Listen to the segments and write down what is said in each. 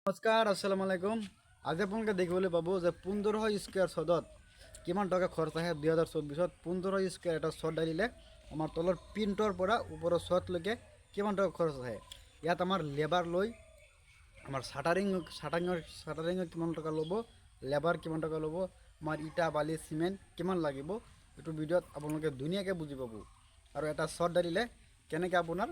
নমস্কাৰ আসসালামু আলাইকুম। আজি আপোনালোকে দেখিবলৈ পাব যে 1500 স্কোয়াৰ ছদত কিমান টকা খৰচ আহে। 2024 1500 স্কোয়াৰ এটা ছদ ডালিলে আমাৰ তলৰ পিণ্টৰ পৰা ওপৰৰ ছদলৈকে কিমান টকা খৰচ আহে। ইয়াত আমাৰ লেবাৰ লৈ আমাৰ শাটাৰিং কিমান টকা ল'ব, লেবাৰ কিমান টকা ল'ব, আমাৰ ইটা বালি সিমেণ্ট কিমান লাগিব, এইটো ভিডিঅ'ত আপোনালোকে ধুনীয়াকৈ বুজি পাব। আৰু এটা ছদ ডালিলে কেনেকৈ আপোনাৰ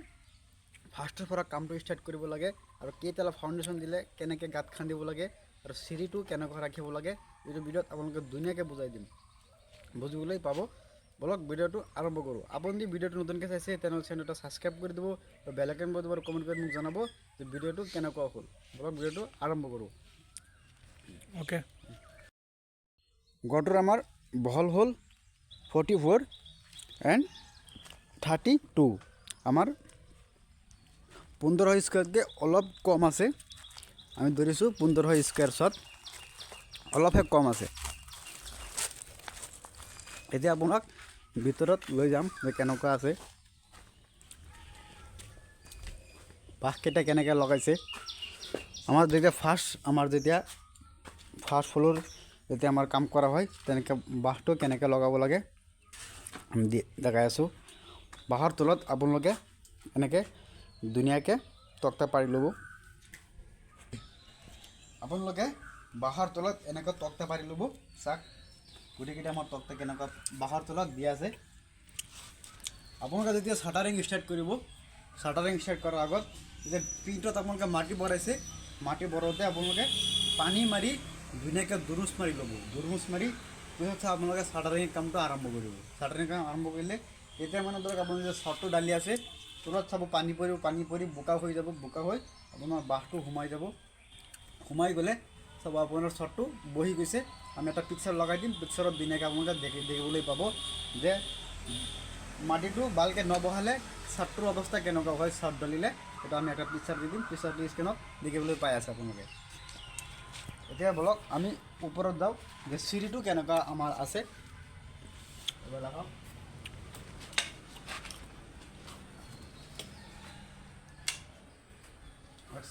ফাৰ্ষ্টৰ পৰা কামটো ষ্টাৰ্ট কৰিব লাগে আৰু কেইটালা ফাউণ্ডেশ্যন দিলে কেনেকৈ গাঁত খান্দিব লাগে আৰু চিৰিটো কেনেকৈ ৰাখিব লাগে, এইটো ভিডিঅ'ত আপোনালোকে ধুনীয়াকৈ বুজাই দিম, বুজিবলৈ পাব। বলক ভিডিঅ'টো আৰম্ভ কৰোঁ। আপুনি যদি ভিডিঅ'টো নতুনকৈ চাইছে তেনেহ'লে চেনেলটো ছাবস্ক্ৰাইব কৰি দিব আৰু বেল আইকন বজাব আৰু কমেণ্ট কৰি মোক জনাব যে ভিডিঅ'টো কেনেকুৱা হ'ল। বলক ভিডিঅ'টো আৰম্ভ কৰোঁ। ওকে গড়টোৰ আমাৰ বহল হ'ল 44 এণ্ড 32। আমাৰ 1500 স্কোয়াৰতকৈ অলপ কম আছে। আমি ধৰিছোঁ 1500 স্কোয়াৰ ছদ অলপহে কম আছে। এতিয়া আপোনাক ভিতৰত লৈ যাম যে কেনেকুৱা আছে, বাঁহকেইটা কেনেকৈ লগাইছে। আমাৰ যেতিয়া ফাৰ্ষ্ট ফ্ল'ৰ যেতিয়া আমাৰ কাম কৰা হয় তেনেকৈ বাঁহটো কেনেকৈ লগাব লাগে আমি দেখাই আছোঁ। বাঁহৰ তলত আপোনালোকে এনেকৈ ধুনীয়াকৈ তক্তা পাৰি ল'ব। আপোনালোকে বাঁহৰ তলত এনেকৈ তক্তা পাৰি ল'ব। চাওক গোটেইকেইটা আমাৰ তক্তা কেনেকুৱা বাঁহৰ তলত দিয়া আছে। আপোনালোকে যেতিয়া শাটাৰিং ষ্টাৰ্ট কৰিব, শাটাৰিং ষ্টাৰ্ট কৰাৰ আগত যেতিয়া পিণ্টত আপোনালোকে মাটি ভৰাইছে, মাটি ভৰাওঁতে আপোনালোকে পানী মাৰি ধুনীয়াকৈ দুৰুচ মাৰি ল'ব। দুৰুচ মাৰি পিছত আপোনালোকে শাটাৰিং কামটো আৰম্ভ কৰিব। শাটাৰিং কাম আৰম্ভ কৰিলে এতিয়া মানে ধৰক আপোনাৰ যে ছদটো ডালি আছে তলত চাব পানী পৰি বোকা হৈ যাব। বোকা হৈ আপোনাৰ বাঁহটো সোমাই যাব। সোমাই গ'লে চাব আপোনাৰ ছদটো বহি গৈছে। আমি এটা পিকচাৰ লগাই দিম, পিকচাৰত ধুনীয়াকৈ আপোনালোকে দেখিবলৈ পাব যে মাটিটো ভালকৈ নবহালে ছাদটোৰ অৱস্থা কেনেকুৱা হয়। ছাদ ডালিলে সেইটো আমি এটা পিকচাৰ দি দিম, পিকচাৰটো স্ক্ৰীণত দেখিবলৈ পাই আছে আপোনালোকে। এতিয়া বলক আমি ওপৰত যাওঁ যে চিৰিটো কেনেকুৱা আমাৰ আছে। এবাৰ আহক।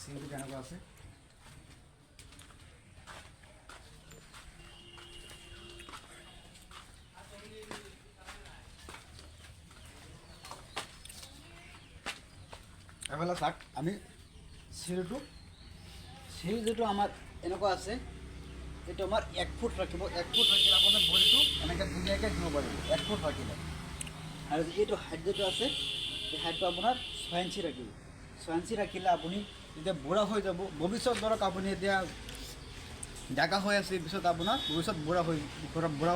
চিৰিটো কেনেকুৱা আছে এফালে চাওক। আমি চিৰি যিটো আমাৰ এনেকুৱা আছে, এইটো আমাৰ 1 ফুট ৰাখিব। 1 ফুট ৰাখিলে আপোনাৰ ভৰিটো এনেকৈ ধুনীয়াকৈ দিব পাৰিব 1 ফুট ৰাখিলে। আৰু এইটো হাইট যিটো আছে এই হাইটটো আপোনাৰ 6 ইঞ্চি ৰাখিব। 6 ইঞ্চি ৰাখিলে আপুনি যেতিয়া বুঢ়া হৈ যাব, ভৱিষ্যত ধৰক আপুনি এতিয়া জাগা হৈ আছে, পিছত আপোনাৰ ভৱিষ্যত বুঢ়া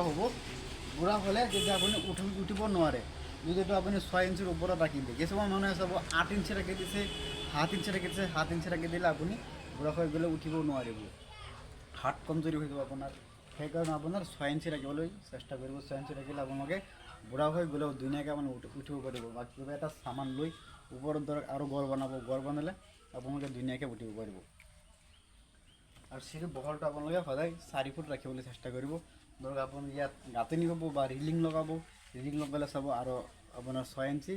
হ'ব। বুঢ়া হ'লে যেতিয়া আপুনি উঠিব নোৱাৰে, যদি আপুনি 6 ইঞ্চিৰ ওপৰত ৰাখি দিয়ে। কিছুমান মানুহে চাব 8 ইঞ্চি ৰাখি দিছে, 7 ইঞ্চি ৰাখি দিছে। 7 ইঞ্চি ৰাখি দিলে আপুনি বুঢ়া হৈ গ'লে উঠিব নোৱাৰিব, হাত কমজুৰি হৈ যাব আপোনাৰ। সেইকাৰণে আপোনাৰ 6 ইঞ্চি ৰাখিবলৈ চেষ্টা কৰিব। 6 ইঞ্চি ৰাখিলে আপোনালোকে বুঢ়া হৈ গ'লেও ধুনীয়াকৈ মানে উঠিব পাৰিব। বা কিবা এটা চামান লৈ ওপৰত ধৰক আৰু গড় বনালে আপোনালোকে ধুনীয়াকৈ উঠিব পাৰিব। আৰু চিৰি বহলটো আপোনালোকে সদায় 4 ফুট ৰাখিবলৈ চেষ্টা কৰিব। ধৰক আপুনি ইয়াত গাঁথনি ল'ব বা ৰিলিং লগাব। ৰিলিং লগালে চাব আৰু আপোনাৰ 6 ইঞ্চি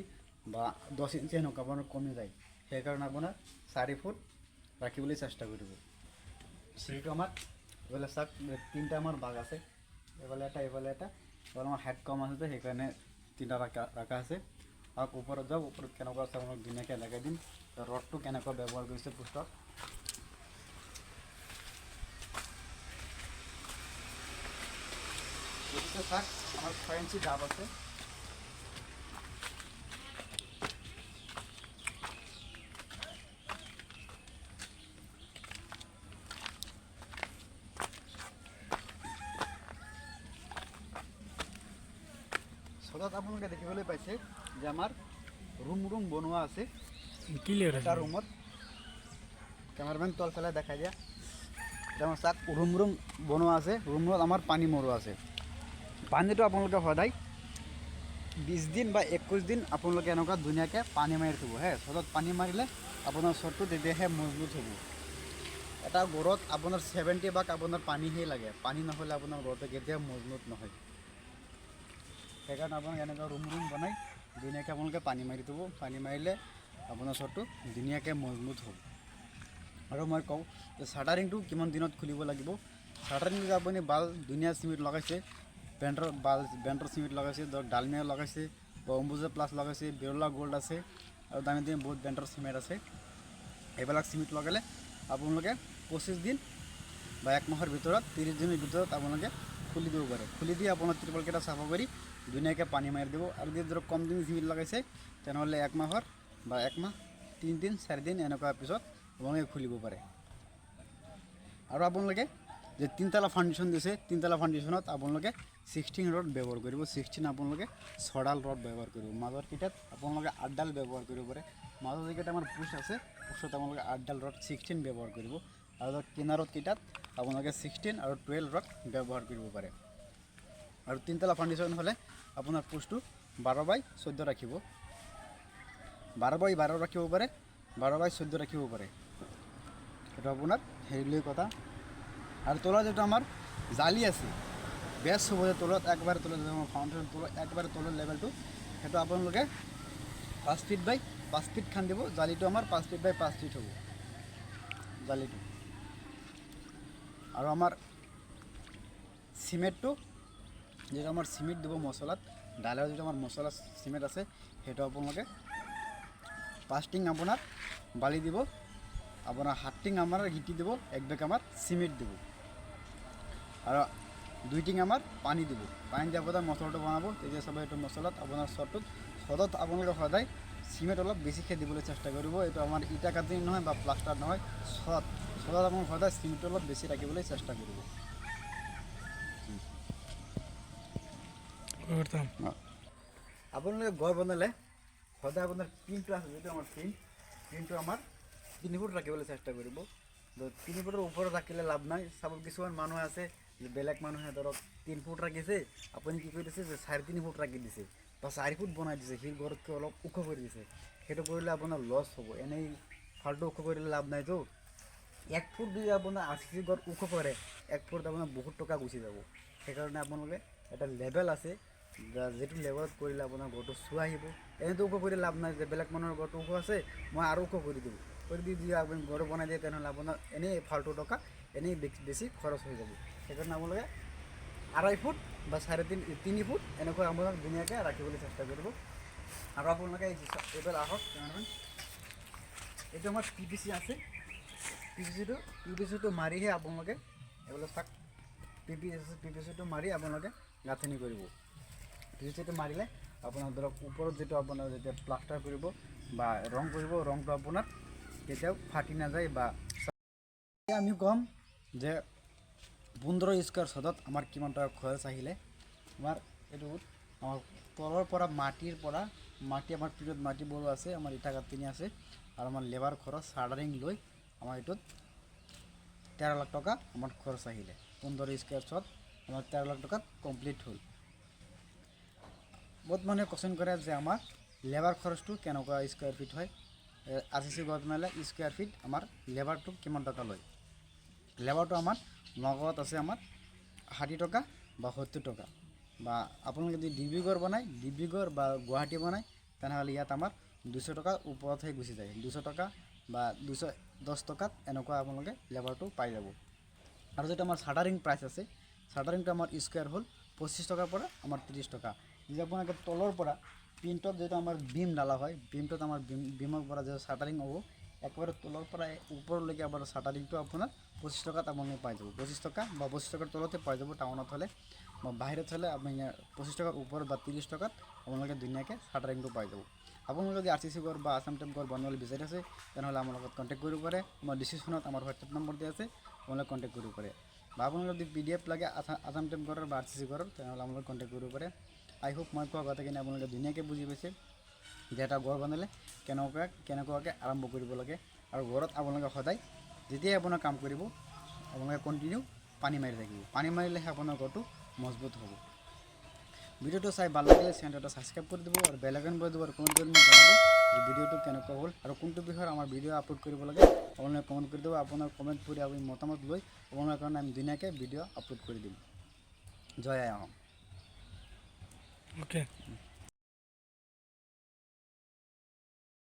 বা 10 ইঞ্চি এনেকুৱা আপোনাৰ কমি যায়। সেইকাৰণে আপোনাৰ 4 ফুট ৰাখিবলৈ চেষ্টা কৰিব। চিৰিটো আমাৰ এইফালে চাওক 3টা আমাৰ বাঘ আছে, এইফালে এটা। আমাৰ হাইট কম আছে যে সেইকাৰণে 3টা ৰাখা আছে। আৰু ওপৰত যাওক, ওপৰত কেনেকুৱা আছে আপোনাক ধুনীয়াকৈ লগাই দিম। ৰডটো কেনেকুৱা ব্যৱহাৰ কৰিছে পোষ্টত চাওক। আমাৰ 6 ইঞ্চি ডাব আছে। ছদত আপোনালোকে দেখিবলৈ পাইছে যে আমাৰ ৰুম বনোৱা আছে। ক্লিয়াৰ এটা ৰুমত কেমেৰামেন তলফালে দেখাই দিয়া যেন চাওক ৰুম বনোৱা আছে। ৰুমত আমাৰ পানী মৰোৱা আছে। পানীটো আপোনালোকে সদায় 20 দিন বা 21 দিন আপোনালোকে এনেকুৱা ধুনীয়াকৈ পানী মাৰি থ'ব। ছদত পানী মাৰিলে আপোনাৰ ছদটো তেতিয়াহে মজবুত হ'ব। এটা গড়ত আপোনাৰ 70 ভাগ আপোনাৰ পানীহে লাগে। পানী নহ'লে আপোনাৰ গড়টো কেতিয়াও মজবুত নহয়। সেইকাৰণে আপোনাক এনেকুৱা ৰুম বনাই ধুনীয়াকৈ আপোনালোকে পানী মাৰি থ'ব। পানী মাৰিলে আপোনাৰ ছদটো ধুনীয়াকৈ মজবুত হ'ব। আৰু মই কওঁ যে চাটাৰিংটো কিমান দিনত খুলিব লাগিব। চাটাৰিংটো আপুনি বাল ধুনীয়া চিমেণ্ট লগাইছে, বেণ্টৰ চিমেণ্ট লগাইছে, ধৰক ডালমিয়া লগাইছে, অম্বুজা প্লাছ লগাইছে, বিৰলা গোল্ড আছে আৰু দামী দামী বহুত বেণ্টৰ চিমেণ্ট আছে। এইবিলাক চিমেণ্ট লগালে আপোনালোকে 25 দিন বা 1 মাহৰ ভিতৰত 30 দিনৰ ভিতৰত আপোনালোকে খুলি দিব পাৰে। খুলি দি আপোনাৰ ত্ৰিপালকেইটা চাফা কৰি ধুনীয়াকৈ পানী মাৰি দিব। আৰু যদি ধৰক কম দিন চিমেণ্ট লগাইছে তেনেহ'লে 1 মাহৰ বা 1 মাহ 3 দিন 4 দিন এনেকুৱা পিছত আপোনালোকে খুলিব পাৰে। আৰু আপোনালোকে যে 3 ফাউণ্ডেশ্যন দিছে, 3 ফাউণ্ডেশ্যনত আপোনালোকে 16 ৰড ব্যৱহাৰ কৰিব। 16 আপোনালোকে 6ডাল ৰড ব্যৱহাৰ কৰিব। মাজৰ কেইটাত আপোনালোকে 8ডাল ব্যৱহাৰ কৰিব পাৰে। মাজৰ যিকেইটা আমাৰ পুছ আছে, পুছত আপোনালোকে 8ডাল ৰড 16 ব্যৱহাৰ কৰিব। আৰু কিনাৰত কেইটাত আপোনালোকে 16 আৰু 12 ৰড ব্যৱহাৰ কৰিব পাৰে। আৰু 3 ফাউণ্ডেশ্যন হ'লে আপোনাৰ পুছটো 12x14 ৰাখিব, 12x12 ৰাখিব পাৰে, 12x14 ৰাখিব পাৰে। সেইটো আপোনাৰ হেৰিলৈ কথা। আৰু তলত যেটো আমাৰ জালি আছে, বেছ হ'ব যে তলত একবাৰে তলত ফাউণ্ডেশ্যন তলত একবাৰে তলৰ লেভেলটো, সেইটো আপোনালোকে 5 ফিট বাই 5 ফিট খান্দিব। জালিটো আমাৰ 5 ফিট বাই 5 ফিট হ'ব জালিটো। আৰু আমাৰ চিমেণ্টটো যেটো আমাৰ চিমেণ্ট দিব মছলাত, ডালৰ যেটো আমাৰ মছলা চিমেণ্ট আছে, সেইটো আপোনালোকে 5 টিং আপোনাৰ বালি দিব, আপোনাৰ 7 টিং আমাৰ গিটি দিব, 1 বেগ আমাৰ চিমেণ্ট দিব আৰু 2 টিং আমাৰ পানী দিব। পানী দি আপোনাৰ মছলাটো বনাব। তেতিয়া সবেই এইটো মছলাত আপোনাৰ চটটোত সদত আপোনালোকে সদায় চিমেণ্ট অলপ বেছিকৈ দিবলৈ চেষ্টা কৰিব। এইটো আমাৰ ইটা কাটি নহয় বা প্লাষ্টাৰ নহয়, চটত আপোনালোকে সদায় চিমেণ্ট অলপ বেছি ৰাখিবলৈ চেষ্টা কৰিব। আপোনালোকে ঘৰ বনালে সদায় আপোনাৰ পিনটো আছে, যিটো আমাৰ পিনটো আমাৰ 3 ফুট ৰাখিবলৈ চেষ্টা কৰিব। 3 ফুটৰ ওপৰত ৰাখিলে লাভ নাই। চাব কিছুমান মানুহ আছে যে বেলেগ মানুহে ধৰক 3 ফুট ৰাখিছে, আপুনি কি কৰি দিছে যে 4.5 ফুট ৰাখি দিছে বা 4 ফুট বনাই দিছে, সেই ঘৰতকৈ অলপ ওখ কৰি দিছে। সেইটো কৰিলে আপোনাৰ লছ হ'ব। এনেই ফাল্টু ওখ কৰিলে লাভ নাইতো। 1 ফুট যদি আপোনাৰ RCC ঘৰ ওখ কৰে, 1 ফুট আপোনাৰ বহুত টকা গুচি যাব। সেইকাৰণে আপোনালোকে এটা লেভেল আছে, যিটো লেভেলত কৰিলে আপোনাৰ ঘৰটো চোৱা আহিব। এনেইতো ওখ কৰি লাভ নাই যে বেলেগ মানুহৰ ঘৰটো ওখ আছে, মই আৰু ওখ কৰি দিওঁ, কৰি দি যদি আপুনি ঘৰ বনাই দিয়ে তেনেহ'লে আপোনাৰ এনেই ফাল্টু টকা এনেই বেছি খৰচ হৈ যাব। সেইকাৰণে আপোনালোকে 2.5 ফুট বা 3.5 ফুট এনেকৈ আপোনাক ধুনীয়াকৈ ৰাখিবলৈ চেষ্টা কৰিব। আৰু আপোনালোকে এইবাৰ আহক, এইটো আমাৰ PVC আছে, PVCটো মাৰিহে আপোনালোকে এইবিলাক চাক PVCটো মাৰি আপোনালোকে গাঁথনি কৰিব। PVCটো মাৰিলে আপোনাৰ ধৰক ওপৰত যিটো আপোনাৰ যেতিয়া প্লাষ্টাৰ কৰিব বা ৰং কৰিব, ৰংটো আপোনাৰ কেতিয়াও ফাটি নাযায়। বা আমি ক'ম যে 15 স্কোৱাৰ ছদত আমাৰ কিমান টকা খৰচ আহিলে। আমাৰ এইটো আমাৰ তলৰ পৰা মাটি আমাৰ পিছত মাটি বড়ো আছে, আমাৰ ইটা গাঁথনি আছে আৰু আমাৰ লেবাৰ খৰচ চাৰ্ডাৰিং লৈ আমাৰ এইটোত 13 লাখ টকা আমাৰ খৰচ আহিলে। 15 স্কোৱাৰ ছদ আমাৰ 13 লাখ টকাত কমপ্লিট হ'ল। বহুত মানুহে কোৱেশ্যন কৰে যে আমাৰ লেবাৰ খৰচটো কেনেকুৱা স্কোৱাৰ ফিট হয়। RCC ঘৰ বনালে স্কোৱাৰ ফিট আমাৰ লেবাৰটো কিমান টকা লয়। লেবাৰটো আমাৰ নগদ আছে আমাৰ 60 টকা বা 70 টকা। বা আপোনালোকে যদি ডিব্ৰুগড় বনায়, ডিব্ৰুগড় বা গুৱাহাটী বনায়, তেনেহ'লে ইয়াত আমাৰ 200 টকাৰ ওপৰতহে গুচি যায়। 200 টকা বা 210 টকাত এনেকুৱা আপোনালোকে লেবাৰটো পাই যাব। আৰু যেটো আমাৰ চাৰ্টাৰিং প্ৰাইচ আছে, চাৰ্টাৰিংটো আমাৰ স্কোৱাৰ হ'ল 25 টকাৰ পৰা আমাৰ 30 টকা। যদি আপোনালোকে তলৰ পৰা পিনটত যেটো আমাৰ বিম ডালা হয়, বিমটোত আমাৰ বিমৰ পৰা যে চাৰ্টাৰিং হ'ব, একবাৰে তলৰ পৰা ওপৰলৈকে আপোনাৰ চাৰ্টাৰিংটো আপোনাৰ 25 টকাত আপোনালোকে পাই যাব। 25 টকা বা 25 টকাৰ তলতে পাই যাব টাউনত হ'লে, বা বাহিৰত হ'লে আপুনি 25 টকাৰ ওপৰত বা 30 টকাত আপোনালোকে ধুনীয়াকৈ চাৰ্টাৰিংটো পাই যাব। আপোনালোকে যদি RCC ঘৰ বা আছাম টাইপ ঘৰ বনাবলৈ বিচাৰি আছে তেনেহ'লে আমাৰ লগত কণ্টেক্ট কৰিব পাৰে। আমাৰ ডিছক্ৰিপশ্যনত আমাৰ হোৱাটছএপ নম্বৰ দিয়া আছে, আপোনালোকে কণ্টেক্ট কৰিব পাৰে। বা আপোনালোকে যদি PDF লাগে আছাম টাইপ ঘৰৰ বা RCC ঘৰৰ, তেনেহ'লে আপোনালোকে কণ্টেক্ট কৰিব পাৰে। আই হোপ মই কোৱা কথাখিনি আপোনালোকে ধুনীয়াকৈ বুজি পাইছে যে এটা ঘৰ বনালে কেনেকুৱাকৈ আৰম্ভ কৰিব লাগে। আৰু ঘৰত আপোনালোকে সদায় যেতিয়াই আপোনাৰ কাম কৰিব আপোনালোকে কণ্টিনিউ পানী মাৰি থাকিব। পানী মাৰিলেহে আপোনাৰ ঘৰটো মজবুত হ'ব। ভিডিঅ'টো চাই ভাল লাগিলে চেনেলটো ছাবস্ক্ৰাইব কৰি দিব আৰু বেল আইকন বজাই দিব আৰু কমেণ্ট কৰি মোক জনাব যে ভিডিঅ'টো কেনেকুৱা হ'ল আৰু কোনটো বিষয়ত আমাৰ ভিডিঅ' আপলোড কৰিব লাগে। আপোনালোকে কমেণ্ট কৰি দিব। আপোনাৰ কমেণ্ট পঢ়ি আপুনি মতামত লৈ আপোনালোকৰ কাৰণে আমি ধুনীয়াকৈ ভিডিঅ' আপলোড কৰি দিম। জয় আই অসম। Okay.